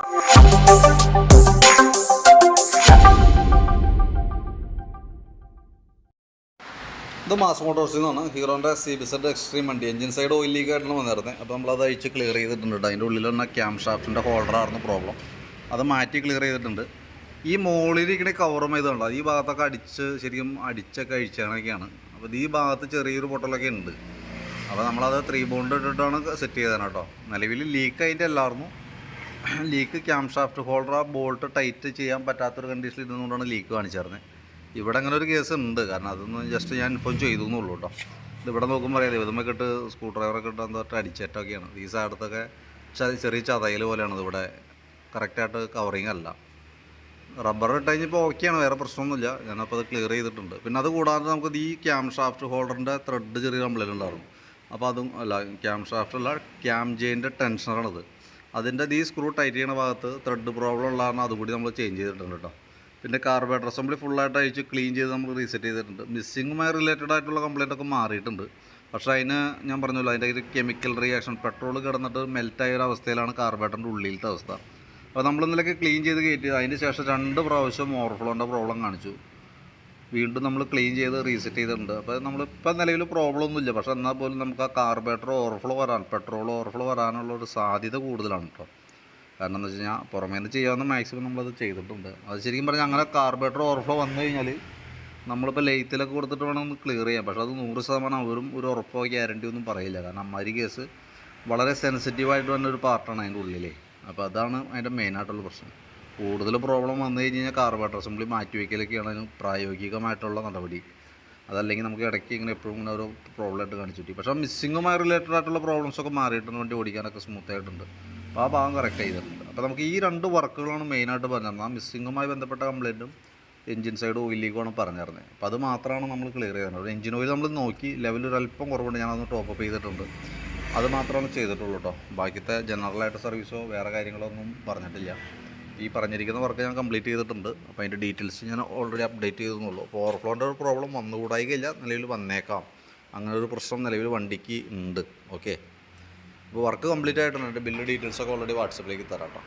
ഇത് മാസ് മോട്ടോഴ്സിൽ നിന്നാണ്. ഹീറോൻ്റെ CBZ extreme വണ്ടി എഞ്ചിൻ സൈഡ് ഓയിൽ ലീക്ക് ആയിട്ടാണ് വന്നിരുന്നത്. അപ്പോൾ നമ്മളത് അഴിച്ച് ക്ലിയർ ചെയ്തിട്ടുണ്ട്. അതിൻ്റെ ഉള്ളിൽ തന്നെ ക്യാം ഷാഫ്റ്റിൻ്റെ ഹോൾഡറായിരുന്നു പ്രോബ്ലം. അത് മാറ്റി ക്ലിയർ ചെയ്തിട്ടുണ്ട്. ഈ മുകളിലിരിക്കുന്ന കവറും ഇതുണ്ട്, ഈ ഭാഗത്തൊക്കെ ശരിക്കും അടിച്ചൊക്കെ അഴിച്ചാണൊക്കെയാണ്. അപ്പോൾ ഈ ഭാഗത്ത് ചെറിയൊരു പൊട്ടലൊക്കെ ഉണ്ട്. അപ്പോൾ നമ്മളത് 3 ബോണ്ട് ഇട്ടിട്ടാണ് സെറ്റ് ചെയ്തതാണ് കേട്ടോ. നിലവിൽ ലീക്ക് അതിൻ്റെ എല്ലായിരുന്നു. ലീക്ക് ക്യാം ഷാഫ്റ്റ് ഹോൾഡർ ആ ബോൾട്ട് ടൈറ്റ് ചെയ്യാൻ പറ്റാത്തൊരു കണ്ടീഷനിൽ ഇരുന്നുകൊണ്ടാണ് ലീക്ക് കാണിച്ചിരുന്നത്. ഇവിടെ അങ്ങനെ ഒരു കേസ് ഉണ്ട്. കാരണം അതൊന്നും ജസ്റ്റ് ഞാൻ ഇപ്പം ചെയ്തു എന്നുള്ളൂ കേട്ടോ. ഇതിവിടെ നോക്കുമ്പോൾ അറിയാതെ ഇതുമൊക്കെ ഇട്ട് സ്ക്രൂ ഡ്രൈവറൊക്കെ ഇട്ട് എന്താ അടിച്ചേറ്റൊക്കെയാണ്. ഈ സൈഡത്തൊക്കെ ചെറിയ ചതയിൽ പോലെയാണ്. ഇതിവിടെ കറക്റ്റായിട്ട് കവറിങ് അല്ല. റബ്ബർ ഇട്ട് കഴിഞ്ഞപ്പോൾ ഓക്കെയാണ്, വേറെ പ്രശ്നമൊന്നുമില്ല. ഞാനപ്പോൾ അത് ക്ലിയർ ചെയ്തിട്ടുണ്ട്. പിന്നെ അത് കൂടാതെ നമുക്ക് ഈ ക്യാം ഷാഫ്റ്റ് ഹോൾഡറിൻ്റെ ത്രെഡ് ചെറിയ കംപ്ലൈൻറ്റ് ഉണ്ടായിരുന്നു. അപ്പോൾ അതും അല്ല, ക്യാം ഷാഫ്റ്റല്ല, ക്യാം ജെയിൻ്റെ ടെൻഷനാണിത്. അതിൻ്റെ ഈ സ്ക്രൂ ടൈറ്റ് ചെയ്യുന്ന ഭാഗത്ത് ത്രെഡ് പ്രോബ്ലം ഉള്ള കാരണം അതുകൂടി നമ്മൾ ചേഞ്ച് ചെയ്തിട്ടുണ്ട് കേട്ടോ. പിന്നെ കാർബറേറ്റർ അസംബ്ലി ഫുള്ളായിട്ട് അഴിച്ച് ക്ലീൻ ചെയ്ത് നമ്മൾ റീസെറ്റ് ചെയ്തിട്ടുണ്ട്. മിസ്സിങ്ങുമായി റിലേറ്റഡ് ആയിട്ടുള്ള കംപ്ലയിൻ്റ് ഒക്കെ മാറിയിട്ടുണ്ട്. പക്ഷേ അതിന് ഞാൻ പറഞ്ഞല്ലോ, അതിൻ്റെ ഒരു കെമിക്കൽ റിയാക്ഷൻ, പെട്രോൾ കിടന്നിട്ട് മെൽറ്റായ ഒരു അവസ്ഥയിലാണ് കാർബറേറ്ററിൻ്റെ ഉള്ളിലത്തെ അവസ്ഥ. അപ്പോൾ നമ്മളിന്നലൊക്കെ ക്ലീൻ ചെയ്ത് കയറ്റി അതിന് ശേഷം 2 പ്രാവശ്യം ഓവർഫ്ലോൻ്റെ പ്രോബ്ലം കാണിച്ചു. വീണ്ടും നമ്മൾ ക്ലീൻ ചെയ്ത് റീസെറ്റ് ചെയ്തിട്ടുണ്ട്. അപ്പോൾ നമ്മളിപ്പോൾ നിലവിൽ പ്രോബ്ലം ഒന്നുമില്ല. പക്ഷേ എന്നാൽ പോലും നമുക്ക് ആ കാർബറേറ്റർ ഓവർഫ്ലോ പെട്രോൾ ഓവർഫ്ലോ വരാനുള്ളൊരു സാധ്യത കൂടുതലാണ് കേട്ടോ. കാരണം എന്താ വെച്ച് കഴിഞ്ഞാൽ പുറമേ നിന്ന് ചെയ്യാവുന്ന മാക്സിമം നമ്മളത് ചെയ്തിട്ടുണ്ട്. അത് ശരിക്കും പറഞ്ഞാൽ അങ്ങനെ കാർബറേറ്റർ ഓവർഫ്ലോ വന്നു കഴിഞ്ഞാൽ നമ്മളിപ്പോൾ ലെയ്ത്തിലൊക്കെ കൊടുത്തിട്ട് വേണം ഒന്ന് ക്ലിയർ ചെയ്യാം. പക്ഷേ അത് 100% അവരും ഒരു ഉറപ്പോ ഗ്യാരണ്ടി ഒന്നും പറയില്ല. കാരണം അമ്മാതിരി കേസ് വളരെ സെൻസിറ്റീവായിട്ട് വന്ന ഒരു പാർട്ടാണ് അതിൻ്റെ ഉള്ളിലേ. അപ്പോൾ അതാണ് അതിൻ്റെ മെയിനായിട്ടുള്ള പ്രശ്നം. കൂടുതൽ പ്രോബ്ലം വന്നു കഴിഞ്ഞ് കഴിഞ്ഞാൽ കാർബറേറ്റർ അസംബ്ലി മാറ്റിവെക്കലൊക്കെയാണ് അതിന് പ്രായോഗികമായിട്ടുള്ള നടപടി. അതല്ലെങ്കിൽ നമുക്ക് ഇടയ്ക്ക് ഇങ്ങനെ എപ്പോഴും ഇങ്ങനെ ഒരു പ്രോബ്ലം ആയിട്ട് കാണിച്ചു കിട്ടി. പക്ഷേ മിസ്സിങ്ങുമായി റിലേറ്റഡ് ആയിട്ടുള്ള പ്രോബ്ലംസൊക്കെ മാറിയിട്ടുണ്ട്. വണ്ടി ഓടിക്കാനൊക്കെ സ്മൂത്തായിട്ടുണ്ട്. അപ്പോൾ ആ ഭാഗം കറക്റ്റ് ചെയ്തിട്ടുണ്ട്. അപ്പോൾ നമുക്ക് ഈ 2 വർക്കുകളാണ് മെയിനായിട്ട് പറഞ്ഞിരുന്നത്. ആ മിസ്സിങ്ങുമായി ബന്ധപ്പെട്ട കംപ്ലയിൻറ്റും എഞ്ചിൻ സൈഡ് ഓയിൽ ലീക്കുമാണ് പറഞ്ഞിരുന്നത്. അപ്പോൾ അത് മാത്രമാണ് നമ്മൾ ക്ലിയർ ചെയ്തിട്ടുള്ളത്. എഞ്ചിൻ ഓയിൽ നമ്മൾ നോക്കി ലെവൽ ഒരു അല്പം കുറവുണ്ട്, ഞാനതൊന്ന് ടോപ്പ് അപ്പ് ചെയ്തിട്ടുണ്ട്. അത് മാത്രമാണ് ചെയ്തിട്ടുള്ളൂ കേട്ടോ. ബാക്കിത്തെ ജനറലായിട്ട് സർവീസോ വേറെ കാര്യങ്ങളോ ഒന്നും പറഞ്ഞിട്ടില്ല. ഈ പറഞ്ഞിരിക്കുന്ന വർക്ക് ഞാൻ കംപ്ലീറ്റ് ചെയ്തിട്ടുണ്ട്. അപ്പോൾ അതിൻ്റെ ഡീറ്റെയിൽസ് ഞാൻ ഓൾറെഡി അപ്ഡേറ്റ് ചെയ്തെന്നുള്ളൂ. അപ്പോൾ ഓവർഫ്ലോൻ്റെ ഒരു പ്രോബ്ലം വന്നുകൂടായികയില്ല, നിലവിൽ വന്നേക്കാം. അങ്ങനെ ഒരു പ്രശ്നം നിലവിൽ വണ്ടിക്ക് ഉണ്ട്. ഓക്കെ, അപ്പോൾ വർക്ക് കംപ്ലീറ്റ് ആയിട്ടുണ്ട്. ബില്ല് ഡീറ്റെയിൽസൊക്കെ ഓൾറെഡി വാട്സപ്പിലേക്ക് തരാം കേട്ടോ.